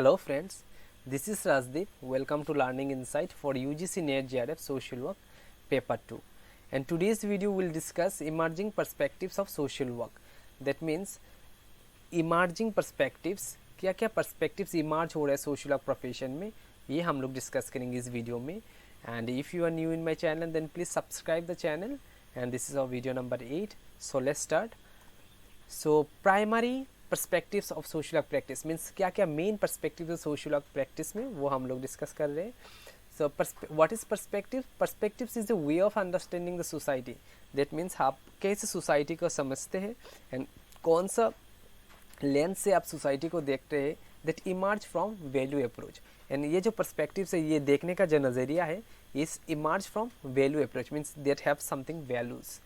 Hello friends, this is Rajdeep. Welcome to Learning Insight for UGC NET JRF Social Work Paper 2. And today's video will discuss emerging perspectives of social work. That means emerging perspectives, क्या क्या perspectives emerge हो रहे हैं social work profession में, ये हम लोग discuss करेंगे इस वीडियो में. And if you are new in my channel, then please subscribe the channel. And this is our video number 8. So let's start. So primary perspectives of social work practice means क्या क्या main perspectives social work practice में वो हम लोग discuss कर रहे हैं. So what is perspective? Perspectives is the way of understanding the society. That means आप कैसे सोसाइटी को समझते हैं एंड कौन सा लेंस से आप सोसाइटी को देखते हैं. That emerge from value approach. And ये जो पर्सपेक्टिव है, ये देखने का जो नज़रिया है, इस emerge from value approach means that have something values.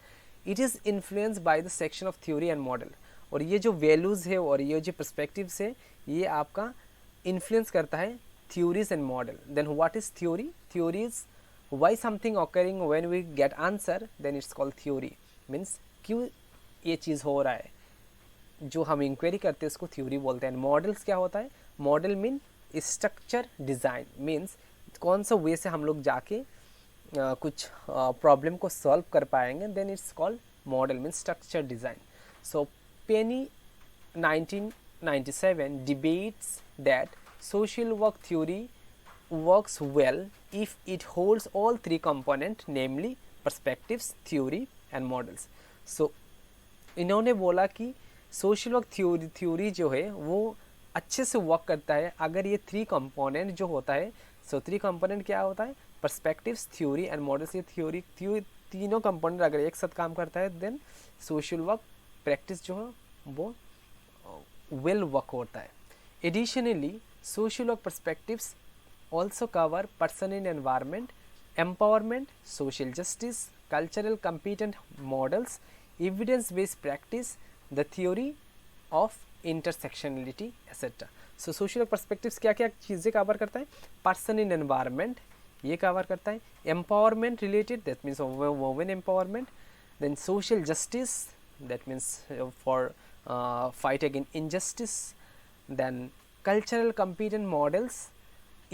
It is influence by the section of theory and model. और ये जो वैल्यूज़ है और ये जो पर्सपेक्टिव्स है, ये आपका इन्फ्लुएंस करता है theories and model. Then what is theory? Theory is why something occurring when we get answer, then it's called theory. Means क्यों ये चीज़ हो रहा है, जो हम इंक्वायरी करते हैं उसको थ्योरी बोलते हैं. मॉडल्स क्या होता है? Model mean structure design. Means कौन सा वे से हम लोग जाके कुछ प्रॉब्लम को सॉल्व कर पाएंगे, then it's called model means structure design. So Penny 1997 debates that social work theory works well if it holds all three components, namely perspectives, theory and models. So इन्होंने बोला कि social work theory जो है वो अच्छे से work करता है अगर ये थ्री कंपोनेंट जो होता है. सो थ्री कंपोनेंट क्या होता है? Perspectives, theory and models. ये थ्योरी तीनों कंपोनेंट अगर एक साथ काम करता है, देन सोशल वर्क प्रैक्टिस जो है वो वेल वर्क होता है. Additionally social work perspectives also cover person in environment, empowerment, social justice, cultural competent models, evidence based practice, the theory of intersectionality etcetera. So social work perspectives क्या क्या चीज़ें cover करता है? पर्सन इन एनवायरनमेंट ये cover करता है, empowerment related that means women empowerment, then social justice that means for fight against injustice, then cultural competent models,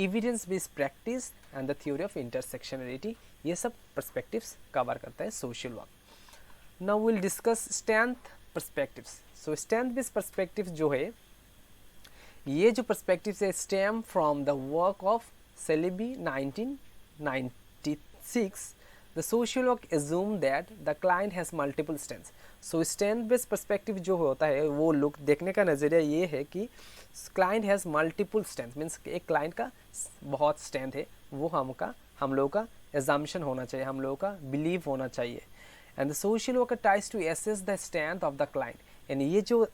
evidence based practice and the theory of intersectionality. ये सब perspectives cover करता है social work. Now we'll discuss strength perspectives. So strength based perspectives जो है, ये जो perspectives है stem from the work of Celebi 1996. The social work assume that the client has multiple strengths. So strength based perspective जो होता है, वो look देखने का नज़रिया ये है कि client has multiple strength. Means एक क्लाइंट का बहुत स्ट्रेंथ है, वो हम लोगों का एजम्पशन होना चाहिए, हम लोगों का बिलीव होना चाहिए. And the social worker tries to assess the strength of the client. And ये जो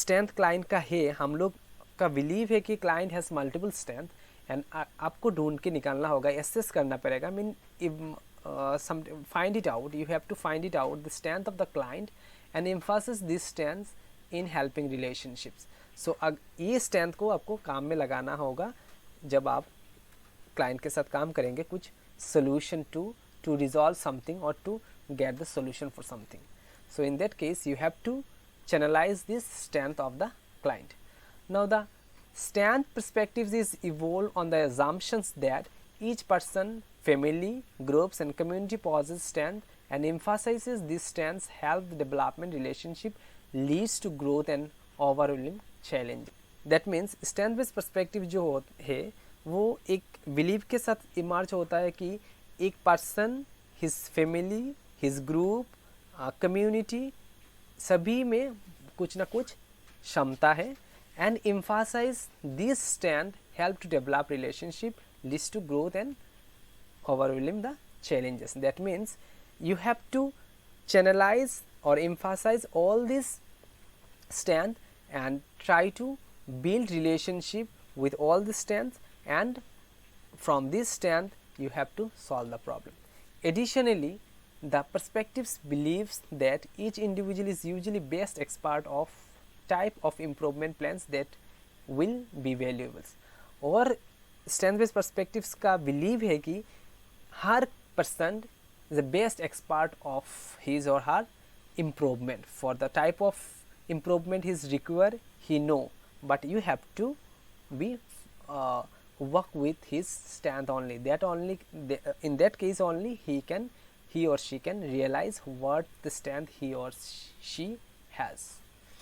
स्ट्रेंथ क्लाइंट का है, हम लोग का बिलीव है कि client has multiple strength, and आपको ढूंढ के निकालना होगा, एसेस करना पड़ेगा. Mean find it out, you have to find it out the strength of the client and emphasize this strength in helping relationships. So ये strength को आपको काम में लगाना होगा जब आप client के साथ काम करेंगे कुछ solution to resolve something or to get the solution for something. So in that case you have to channelize this strength of the client. Now the strength perspectives is evolved on the assumptions that each person, family, groups and community possess strength and emphasizes these strengths help the development relationship leads to growth and overwhelming challenge. That means strength based perspective जो है वो एक believe के साथ emerge होता है कि एक person, his family, his group, community सभी में कुछ ना कुछ क्षमता है. And emphasize this strength help to develop relationship leads to growth and overwhelm the challenges. That means you have to channelize or emphasize all this strength and try to build relationship with all the strengths, and from this strength you have to solve the problem. Additionally, the perspectives believes that each individual is usually best expert of type of improvement plans that will be valuable. और strength based perspectives का believe है कि हर person is the best expert of his और हर improvement. For the type of improvement his require he know, but you have to we work with his strength only. In that case only he or she can realize what the strength he or she has.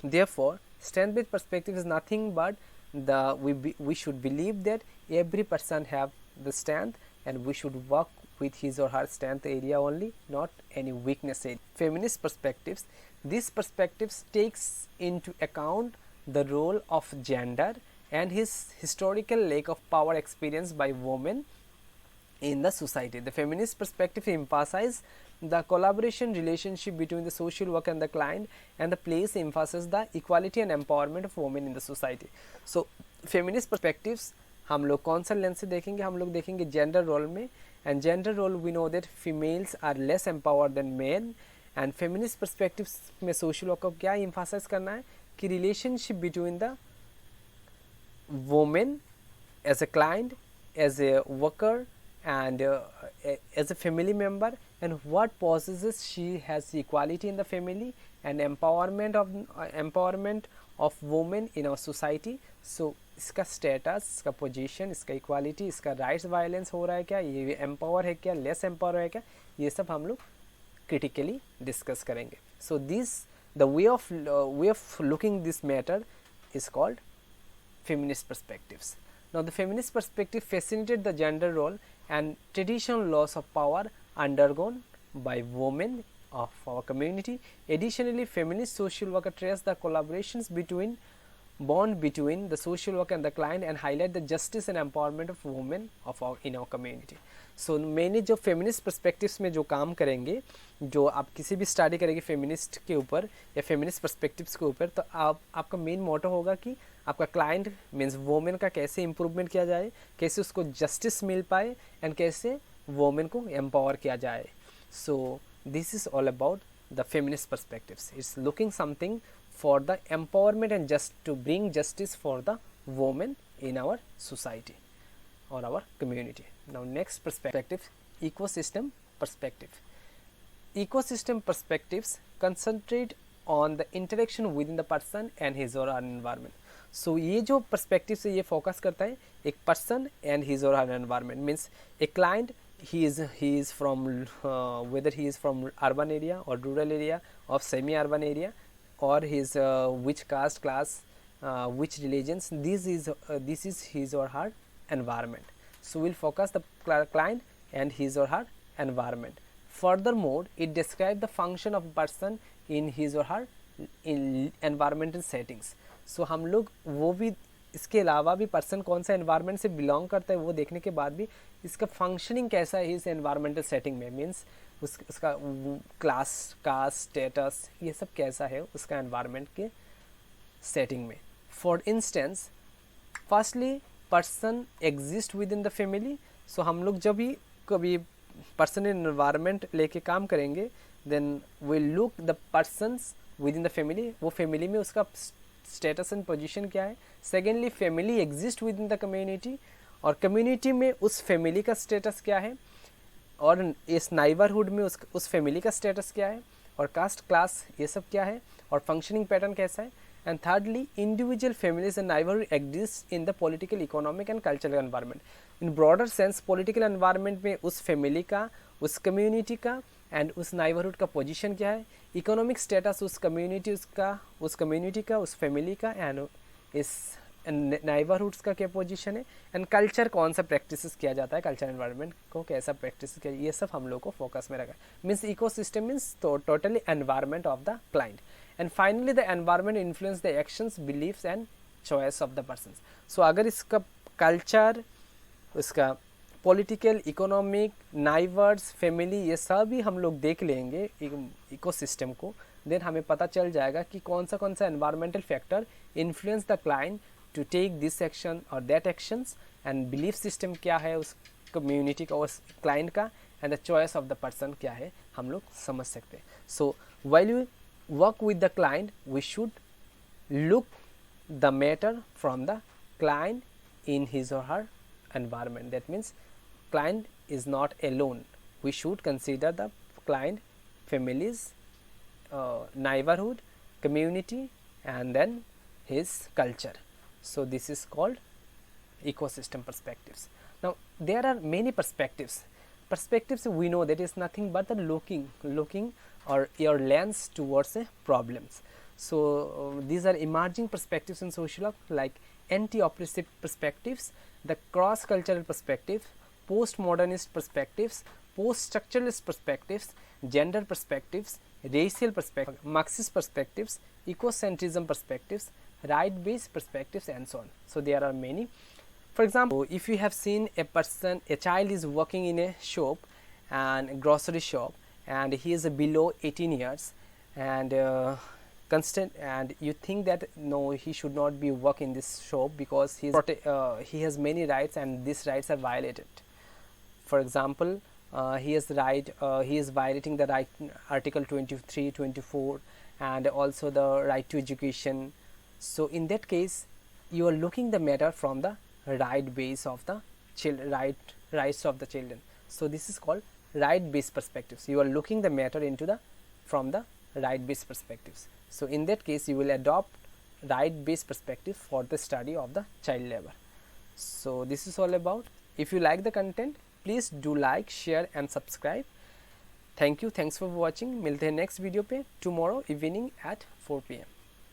Therefore, strength-based perspective is nothing but we should believe that every person have the strength, and we should work with his or her strength area only, not any weakness area. Feminist perspectives. These perspectives takes into account the role of gender and his historical lack of power experienced by women in the society. The feminist perspective emphasizes the collaboration relationship between the social worker and the client, and the place emphasizes the equality and empowerment of women in the society. So feminist perspectives हम लोग कौन सा lens से देखेंगे? हम लोग देखेंगे gender role में, and gender role we know that females are less empowered than men. And feminist perspectives में सोशल वर्क को क्या एम्फासाइज करना है कि relationship between the women as a client, as a worker, and as a family member, and what possesses she has equality in the family and empowerment of women in our society. So इसका status, इसका position, इसका equality, इसका rights violence हो रहा है क्या, ये empower है क्या, लेस एम्पावर है क्या, ये सब हम लोग क्रिटिकली डिस्कस करेंगे. So this the way of looking this matter is called feminist perspectives. Now the feminist perspective fascinated the gender role and traditional loss of power undergone by women of our community. Additionally, feminist social worker trace the collaborations bond between the social worker and the client and highlight the justice and empowerment of women in our community. सो मैंने जो feminist perspectives में जो काम करेंगे, जो आप किसी भी स्टडी करेंगे फेमिनिस्ट के ऊपर या फेमिनिस्ट पर्सपेक्टिव्स के ऊपर, तो आपका मेन मोटो होगा कि आपका क्लाइंट मीन्स वोमेन का कैसे इम्प्रूवमेंट किया जाए, कैसे उसको जस्टिस मिल पाए, एंड कैसे वोमेन को एम्पावर किया जाए. So this is all about the feminist perspectives. It's looking something for the empowerment and just to bring justice for the women in our society or our community. Now next perspective, ecosystem perspective. Ecosystem perspectives concentrate on the interaction within the person and his or her environment. So ये जो perspective से ये focus करता है एक person and his or her environment. Means a client, he is from whether he is from urban area or rural area or semi urban area, or his which caste, class, which religions, this is his or her environment. So we'll focus the client and his or her environment. Furthermore, it describes the function of a person in his or her in environmental settings. So हम लोग वो भी इसके अलावा भी person कौन सा environment से बिलोंग करता है वो देखने के बाद भी इसका फंक्शनिंग कैसा है इस एनवायरमेंटल सेटिंग में, मीन्स उसका क्लास, कास्ट, स्टेटस, ये सब कैसा है उसका एनवायरनमेंट के सेटिंग में. For instance, firstly person exist within the family. So हम लोग जब भी कभी पर्सन एनवायरनमेंट लेके काम करेंगे, then we look the persons within the family. वो फैमिली में उसका स्टेटस एंड पोजीशन क्या है. Secondly, family exist within the community, और कम्युनिटी में उस फैमिली का स्टेटस क्या है, और इस नाइबरहुड में उस फैमिली का स्टेटस क्या है, और कास्ट, क्लास, ये सब क्या है, और फंक्शनिंग पैटर्न कैसा है. And thirdly, individual families and neighborhood exist in the political, economic and cultural environment. In broader sense, political environment में उस family का, उस community का and उस neighborhood का position क्या है, economic status उस community का, उस family का and इस neighborhoods का क्या position है, and culture कौन सा practices किया जाता है, culture environment को कैसा practices किया, ये सब हम लोग को focus में रखा. Means ecosystem means totally environment of the client. And finally, the environment influence the actions, beliefs and choice of the persons. So अगर इसका culture, इसका political, economic, neighbors, family, ये सब भी हम लोग देख लेंगे ecosystem को, then हमें पता चल जाएगा कि कौन सा environmental factor influence the client to take this action or that actions, and belief system क्या है उस community का, उस client का, and the choice of the person क्या है, हम लोग समझ सकते हैं. So while you work with the client, we should look the matter from the client in his or her environment. That means client is not alone. We should consider the client, families, neighborhood, community, and then his culture. So this is called ecosystem perspectives. Now there are many perspectives. Perspectives, we know that is nothing but the looking or your lens towards problems. So these are emerging perspectives in social work, like anti-oppressive perspectives, the cross-cultural perspective, post-modernist perspectives, post-structuralist perspectives, gender perspectives, racial perspectives, Marxist perspectives, ecocentrism perspectives, right-based perspectives, and so on. So there are many. For example, if you have seen a child is working in a shop, and a grocery shop, and he is below 18 years, and and you think that no, he should not be working in this shop because he has many rights and these rights are violated. For example, he is violating the right article 23, 24, and also the right to education. So in that case, you are looking the matter from the right base of the rights of the children. So this is called right based perspectives. You are looking the matter into from the right based perspectives. So in that case, you will adopt right based perspective for the study of the child labor. So this is all about. If you like the content, please do like, share and subscribe. Thank you. Thanks for watching. मिलते हैं next video पे tomorrow evening at 4 PM.